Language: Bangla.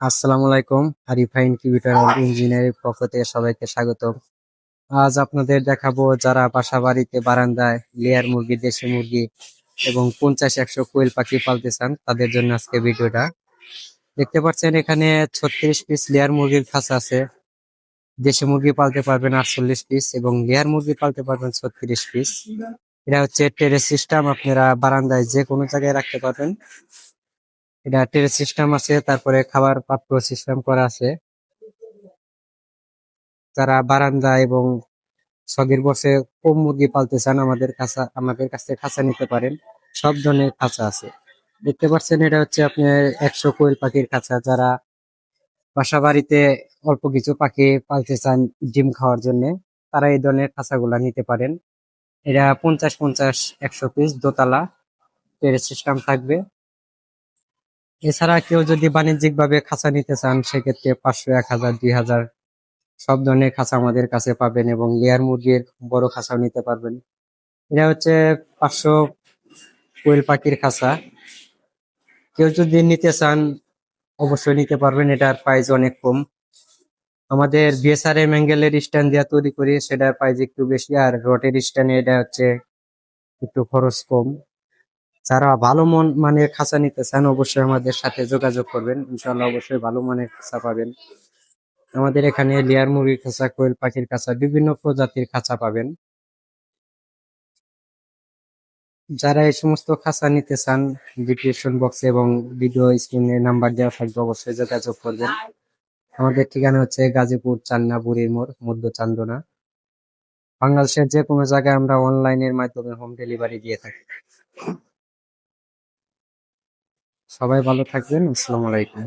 আসসালামু আলাইকুম। আরিফা ইনকিউবেটর অ্যান্ড ইঞ্জিনিয়ারিং পক্ষ থেকে সবাইকে স্বাগতম। আজ আপনাদের দেখাবো যারা বাসা বাড়িতে বারান্দায় লেয়ার মুরগি, দেশি মুরগি এবং 50-100 কোয়েল পাখি পালতে চান তাদের জন্য আজকে ভিডিওটা। দেখতে পাচ্ছেন এখানে 36 পিস লেয়ার মুরগির খাঁচা আছে। দেশি মুরগি পালতে পারবেন 48 পিস এবং লেয়ার মুরগি পালতে পারবেন 36 পিস। এটা হচ্ছে টেরেস সিস্টেম, আপনারা বারান্দায় যে কোনো জায়গায় রাখতে পারবেন। এটা টেরেস সিস্টেম আছে, তারপরে খাবার পাত্র সিস্টেম করা আছে। যারা বারান্দা এবং শখের বসে কম মুরগি পালতে চান আমাদের কাছ থেকে খাঁচা নিতে পারেন। সব ধরনের খাঁচা আছে। দেখতে পাচ্ছেন এটা হচ্ছে আপনার 100 কোয়েল পাখির খাঁচা। যারা বাসা বাড়িতে অল্প কিছু পাখি পালতে চান ডিম খাওয়ার জন্য, তারা এই ধরনের খাঁচাগুলা নিতে পারেন। এটা 50-50 100 পিস দোতলা টেরেস সিস্টেম থাকবে। এছাড়া কেউ যদি বাণিজ্যিক ভাবে খাঁচা নিতে চান সেক্ষেত্রে 500, 1000, 2000 সব ধরনের খাঁচা আমাদের কাছে পাবেন এবং লেয়ার মুরগির বড় খাঁচাও নিতে পারবেন। এটা হচ্ছে 500 কোয়েল পাখির খাঁচা। কেউ যদি নিতে চান অবশ্যই নিতে পারবেন, এটার প্রাইস অনেক কম। আমাদের বিএসআরএম অ্যাঙ্গেলের স্ট্যান্ড দিয়ে তৈরি করি, সেটার প্রাইস একটু বেশি, আর রটের স্ট্যান্ড এটা হচ্ছে একটু খরচ কম। যারা ভালো মানের খাঁচা নিতে চান অবশ্যই আমাদের সাথে যোগাযোগ করবেন, ইনশাল্লাহ অবশ্যই ভালো মানের খাঁচা পাবেন। আমাদের এখানে লেয়ার মুরগির খাঁচা, কোয়েল পাখির খাঁচা, বিভিন্ন প্রজাতির খাঁচা পাবেন। যারা এই সমস্ত খাঁচা নিতে চান ডিসক্রিপশন বক্সে এবং ভিডিও স্ক্রিনে নাম্বার দেওয়া থাকবে, অবশ্যই যোগাযোগ করবেন। আমাদের ঠিকানা হচ্ছে গাজীপুর চান্না বুড়ির মোড়, মধ্য চান্দনা। বাংলাদেশের যে কোনো জায়গায় আমরা অনলাইনের মাধ্যমে হোম ডেলিভারি দিয়ে থাকি। সবাই ভালো থাকবেন। আসসালামু আলাইকুম।